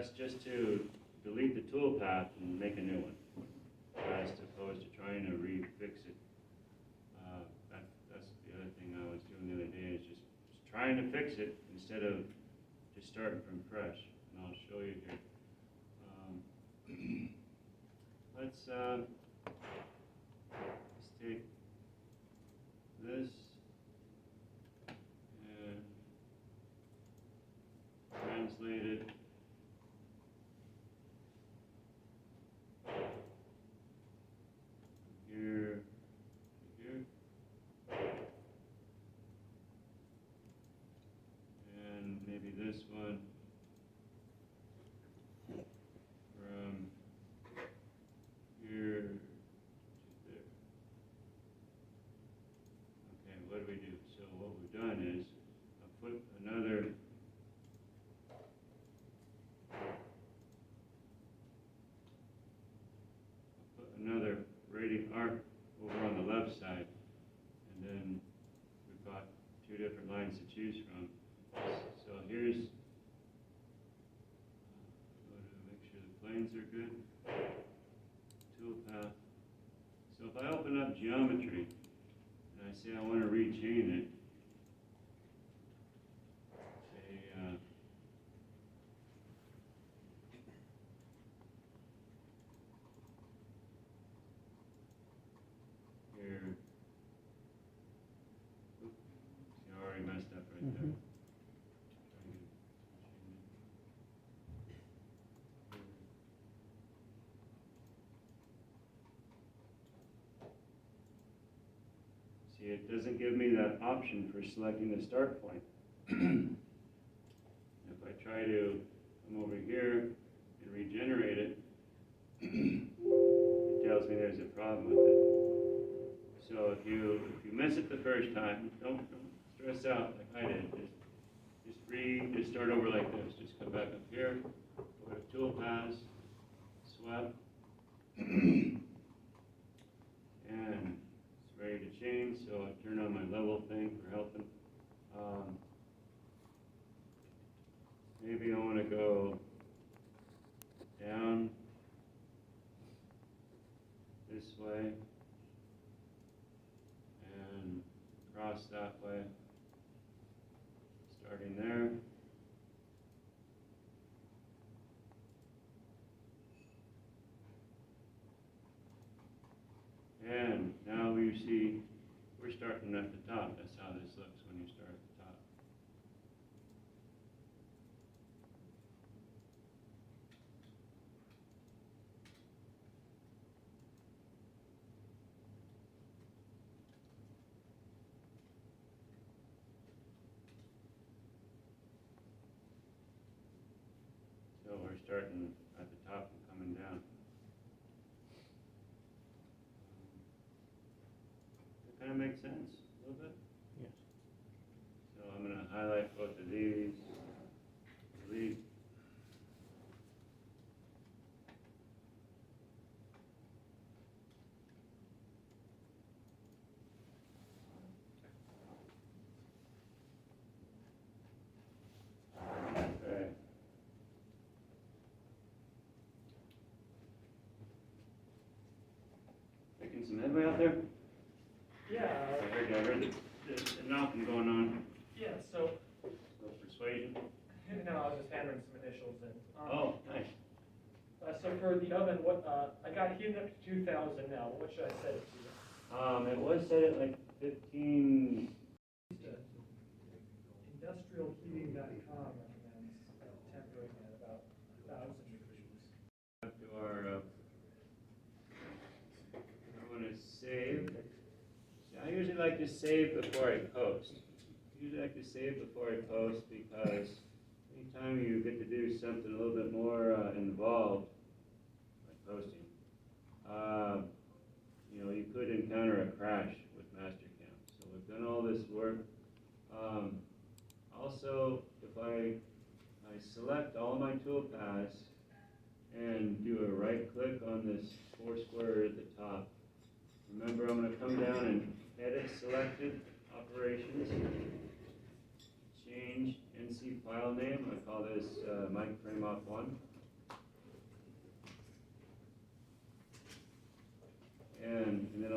That's just to delete the toolpath and make a new one, as opposed to trying to refix it. That's the other thing I was doing the other day, is just trying to fix it instead of just starting from fresh. And I'll show you here. Let's take this and translate it. Here to here. And maybe this one from here to there. Okay, what do we do? So what we've done is I've put another braiding arc over on the left side, and then we've got two different lines to choose from. So here's, go to make sure the planes are good, toolpath. So if I open up geometry, and I say I want to rechain it, say, here, oops, see, I already messed up right there. See, it doesn't give me that option for selecting the start point. If I try to come over here and regenerate it, it tells me there's a problem with it. So if you miss it the first time, don't stress out like I did. Just start over like this. Just come back up here, go to toolpaths, swept, and it's ready to change. So I turn on my level thing for helping. Maybe I want to go down this way and across that way, starting there. And now we see we're starting at the top. That's how this looks when you start at the top. So we're starting at the top and coming down. That kind of makes sense a little bit? Yes. So I'm going to highlight both of these, delete. Okay. Making some headway out there? Yeah, I heard the knocking going on. yeah, so, No persuasion. no, I was just hammering some initials in. Oh, nice. So for the oven, I got it heated up to 2,000 now, what should I set it to? It was set at like 15. Industrialheating.com recommends tempering at about 1,000 degrees. Up to our, I want to save. See, I usually like to save before I post. Usually like to save before I post because anytime you get to do something a little bit more involved, like posting, you could encounter a crash with Mastercam. So we've done all this work. Also, if I select all my toolpaths and do a right click on this four square at the top, remember I'm going to come down and edit selected operations, change NC file name. I call this Micrometer 1.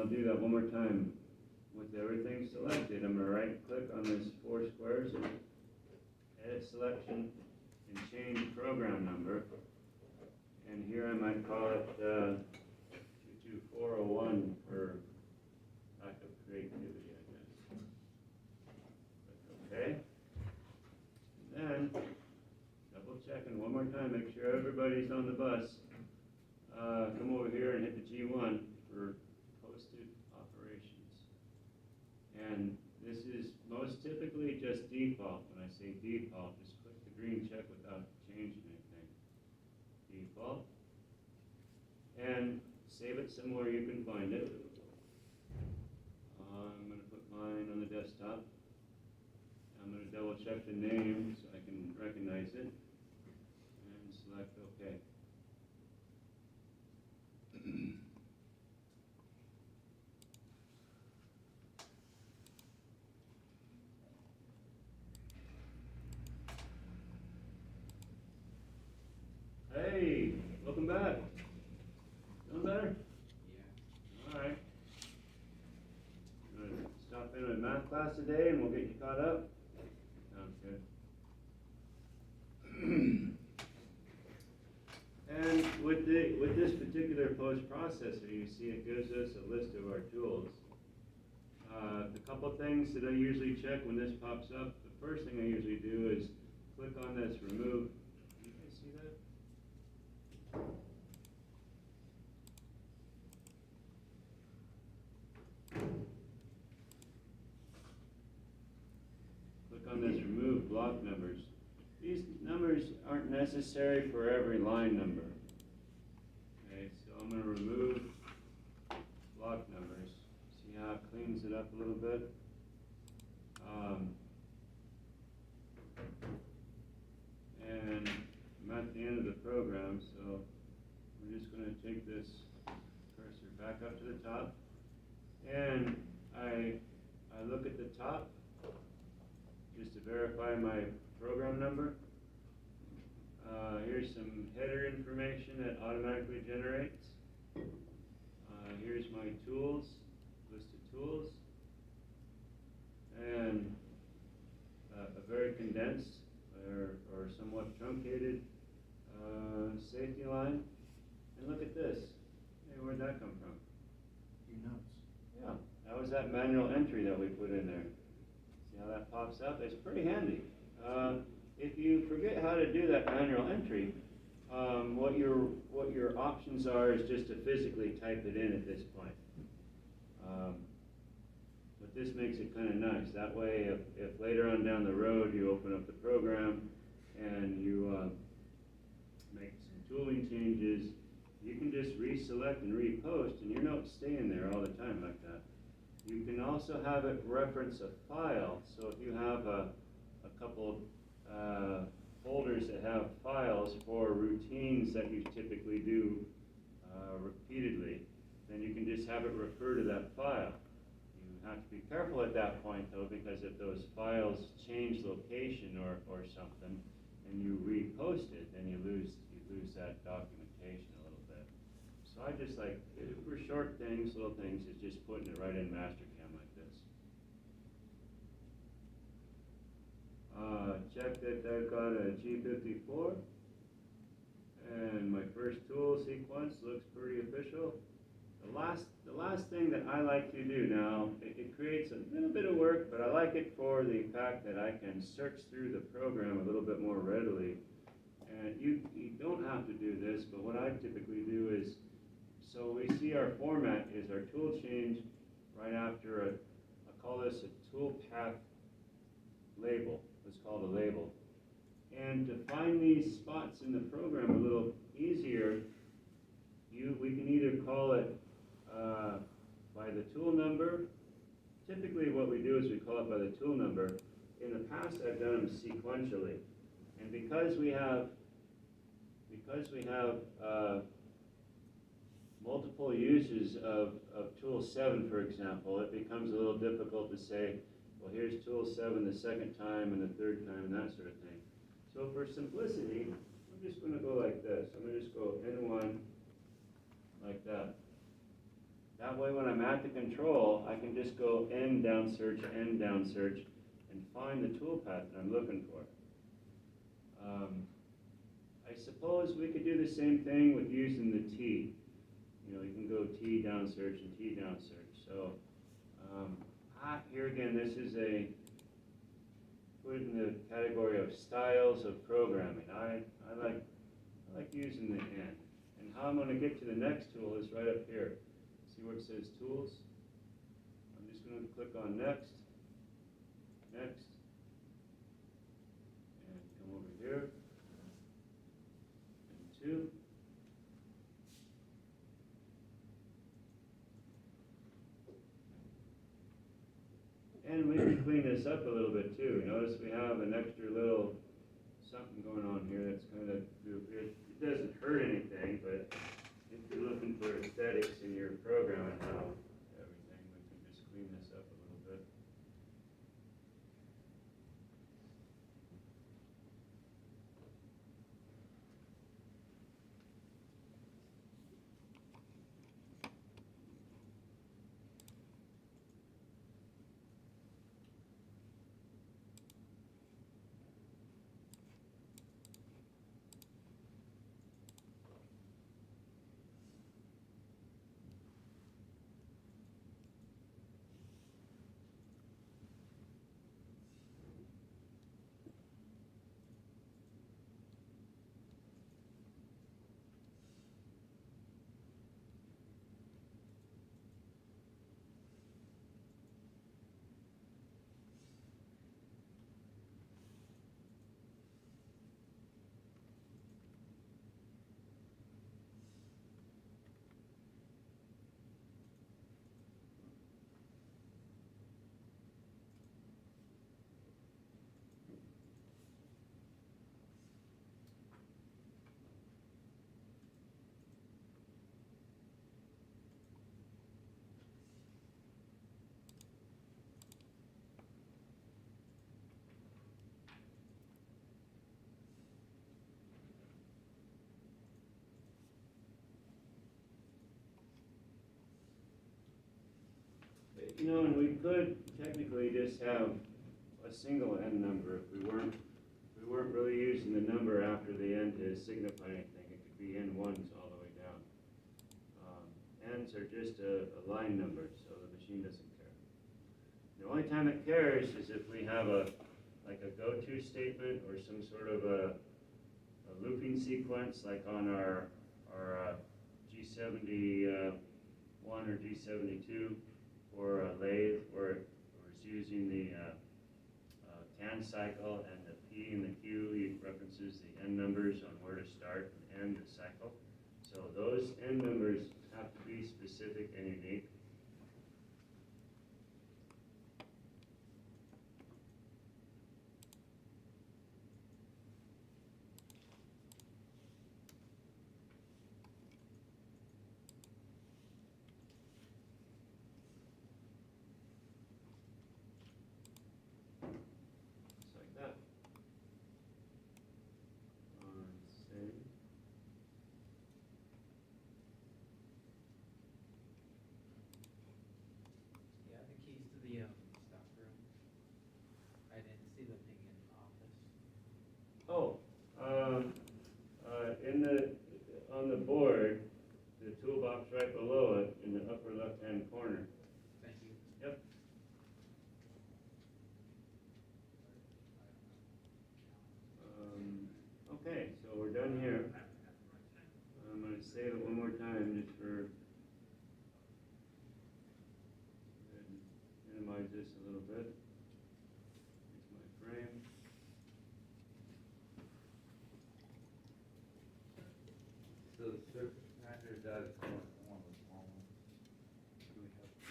do that one more time. With everything selected, I'm gonna right click on this 4 squares, edit selection, and change program number. And here I might call it 22401 for lack of creativity, I guess. Okay. And then, double checking one more time, make sure everybody's on the bus. Come over here and hit the G1 for posted operations. And this is most typically just default. When I say default, just click the green check without changing anything. Default. And save it somewhere you can find it. I'm going to put mine on the desktop. I'm going to double check the name so I can recognize it. And select OK. Hey, welcome back. Feeling better? Yeah. All right. I'm gonna stop in with math class today and we'll get you caught up. Sounds good. And with this particular post processor, you see it gives us a list of our tools. The couple things that I usually check when this pops up, the first thing I usually do is click on this remove. You guys see that? Click on this remove block numbers. These numbers aren't necessary for every line number. Okay, so I'm going to remove block numbers. See how it cleans it up a little bit? And I'm at the end of the program, so we're just going to take this cursor back up to the top. And I look at the top just to verify my program number. Here's some header information that automatically generates. Here's my tools, list of tools, and a very condensed or somewhat truncated safety line. And look at this. Hey, where'd that come from? Your notes. Yeah, that was that manual entry that we put in there. See how that pops up? It's pretty handy. If you forget how to do that manual entry, what your options are is just to physically type it in at this point. But this makes it kind of nice. That way, if later on down the road you open up the program and you make some tooling changes, you can just reselect and repost, and your notes stay in there all the time like that. You can also have it reference a file. So if you have a couple folders that have files for routines that you typically do repeatedly, then you can just have it refer to that file. You have to be careful at that point though, because if those files change location or something, and you repost it, then you lose that documentation a little bit. So I just like, for short things, little things, is just putting it right in Mastercam like this. Check that I've got a G54, and my first tool sequence looks pretty official. The last thing that I like to do now, it creates a little bit of work, but I like it for the fact that I can search through the program a little bit more readily. And you don't have to do this, but what I typically do is, so we see our format is our tool change right after I call this a tool path label. It's called a label. And to find these spots in the program a little easier, we can either call it by the tool number. Typically what we do is we call it by the tool number. In the past I've done them sequentially. And because we have multiple uses of tool 7, for example, it becomes a little difficult to say, well, here's tool 7 the second time and the third time and that sort of thing. So for simplicity, I'm just going to go like this. I'm going to just go N1 like that. That way when I'm at the control, I can just go N down search, and find the toolpath that I'm looking for. I suppose we could do the same thing with using the T. You know, you can go T down search and T down search. So here again, this is put in the category of styles of programming. I like using the N. And how I'm going to get to the next tool is right up here. See where it says tools? I'm just going to click on next, and come over here, and 2. And we can clean this up a little bit too. Notice we have an extra little something going on here that's kind of goofy. It doesn't hurt anything, but if you're looking for aesthetics in your program and how everything, we can just clean this up a little bit. You know, and we could technically just have a single N number if we weren't really using the number after the N to signify anything. It could be N1s all the way down. N's are just a line number, so the machine doesn't care. The only time it cares is if we have like a go-to statement or some sort of a looping sequence, like on our G71 or G72. Or a lathe where it's using the can cycle, and the P and the Q references the N numbers on where to start and end the cycle. So those N numbers have to be specific and unique. On the board, the toolbox right below it in the upper left-hand corner. Thank you. Yep. Okay, so we're done here. I'm going to save it one more time just for minimize this a little bit. Here's my frame. So the surface grinder does come with one of the small ones. Do we have to?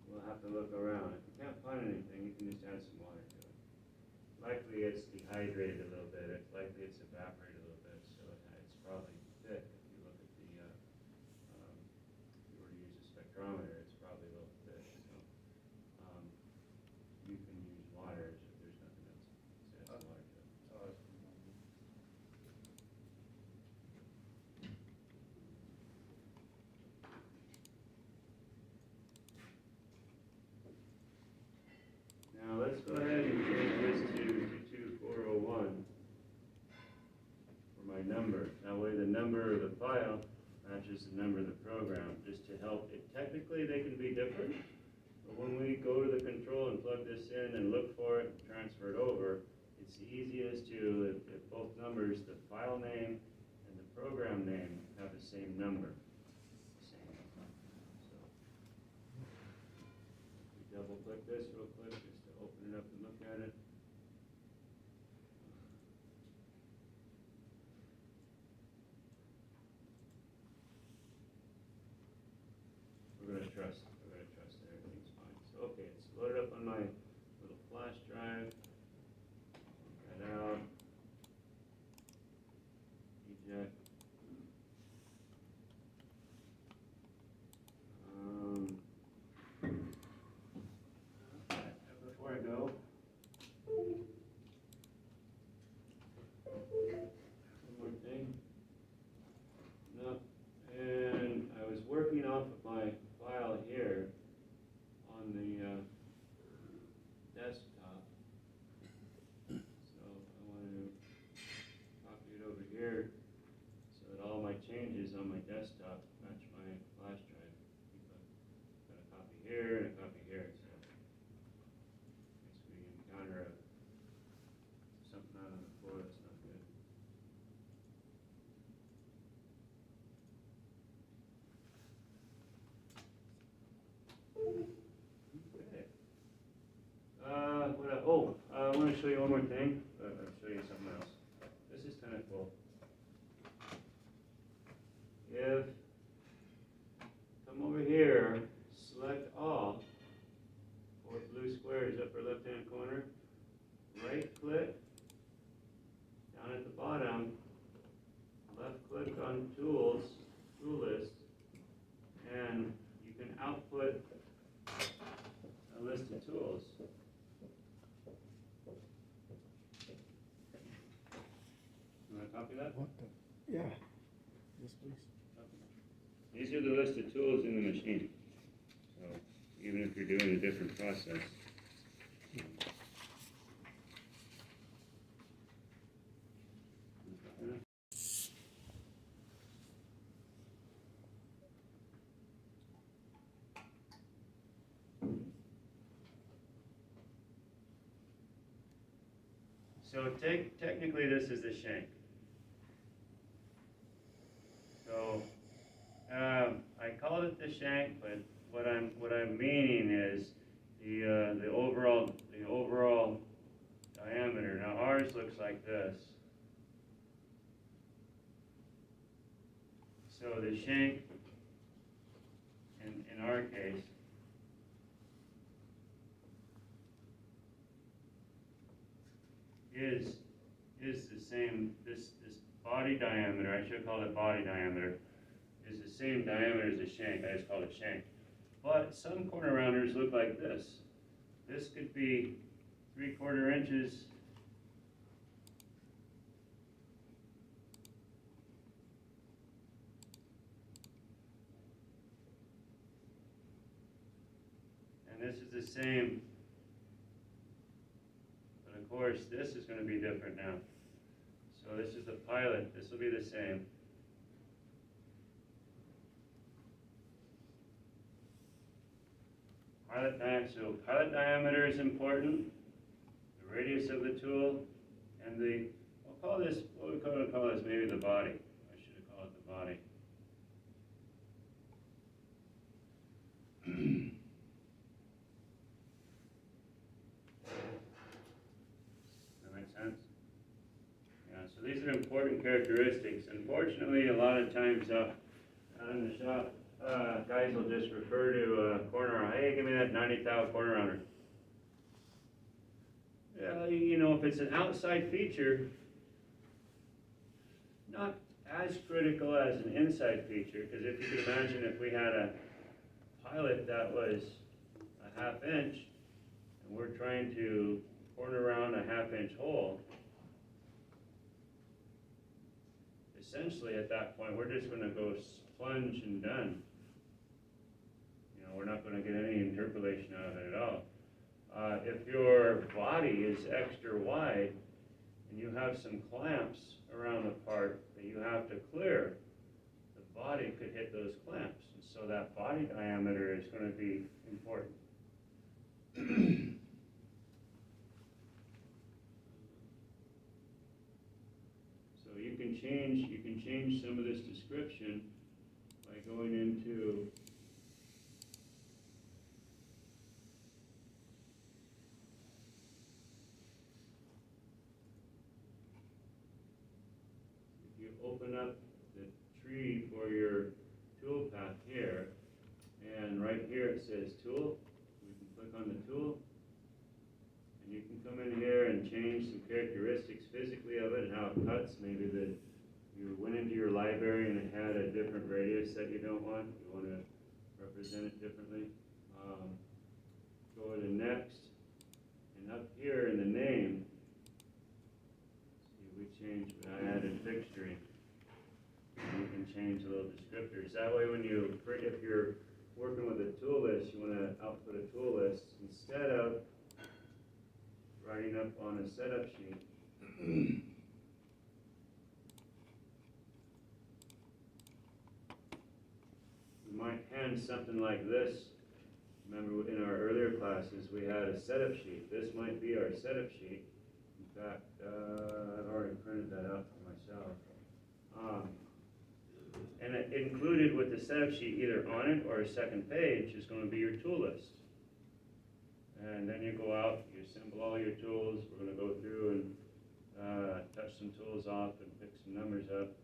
We'll have to look around. If you can't find anything, you can just add some water to it. Likely it's dehydrated a little bit. It's likely it's evaporated a little bit, so it's probably thick. If you look at the, if you were to use a spectrometer, it's probably a little thick. So you can use water if there's nothing else. file matches the number of the program, just to help. Technically, they can be different, but when we go to the control and plug this in and look for it and transfer it over, it's easiest to, if both numbers, the file name and the program name, have the same number. So, we double click this real quick just to open it up and look at it. We're gonna trust that everything's fine. So, okay, it's loaded up on my little flash drive. Take that out. Eject. Before I go, one more thing. No, and I was working off of my file here on the desktop. So I want to copy it over here so that all my changes on my desktop match my flash drive. Got a copy here and a copy here. So in case we encounter something out on the floor that's not good. Okay. I want to show you one more thing. I'll show you something else. This is kind of cool. If come over here, select all, 4 blue squares, upper left-hand corner, right-click, down at the bottom, left-click on Tools, Tool List, and you can output a list of tools. You want to copy that? Yeah. Yes, please. These are the list of tools in the machine. So even if you're doing a different process. So technically this is the shank. So I called it the shank, but what I'm meaning is the overall diameter. Now ours looks like this. So the shank in our case is the same. This body diameter, I should call it body diameter, is the same diameter as the shank. I just call it shank. But some corner rounders look like this. This could be 3/4 inches. And this is the same. But of course, this is going to be different now. So this is the pilot. This will be the same. Pilot diameter is important, the radius of the tool, and we'll call this, what we call this maybe the body. I should have called it the body. That make sense? Yeah, so these are important characteristics. Unfortunately, a lot of times out in the shop, guys will just refer to a corner, hey, give me that 90 thou corner rounder. Yeah, you know, if it's an outside feature, not as critical as an inside feature, because if you could imagine if we had a pilot that was a 1/2 inch, and we're trying to corner around a 1/2 inch hole, essentially at that point, we're just going to go plunge and done. You know, we're not going to get any interpolation out of it at all. If your body is extra wide and you have some clamps around the part that you have to clear, the body could hit those clamps. And so that body diameter is going to be important. So you can change some of this description by going into if you open up the tree for your tool path here, and right here it says tool, we can click on the tool, and you can come in here and change some characteristics physically of it, how it cuts, maybe that you went into your library and it had a different radius that you don't want, you want to represent it differently. Go to next, and up here in the name, see, we changed, I added fixturing. And you can change the little descriptors. That way when you, if you're working with a tool list, you want to output a tool list instead of writing up on a setup sheet. We might hand something like this. Remember in our earlier classes, we had a setup sheet. This might be our setup sheet. In fact, I've already printed that out for myself. And it included with the setup sheet, either on it or a second page, is going to be your tool list. And then you go out, you assemble all your tools. We're going to go through and touch some tools off and pick some numbers up.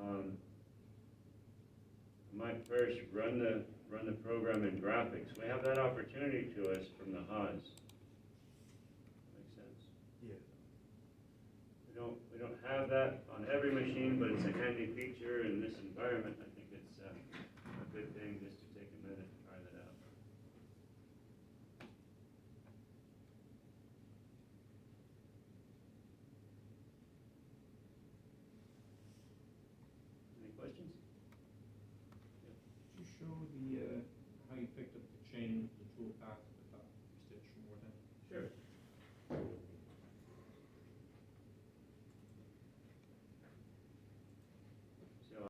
I might first run the program in graphics. We have that opportunity to us from the HAWS. Make sense? Yeah. We don't have that on every machine, but it's a handy feature in this environment. I think it's a good thing just to take a minute to try that out. Any questions? Did you show the, how you picked up the chain, the tool path?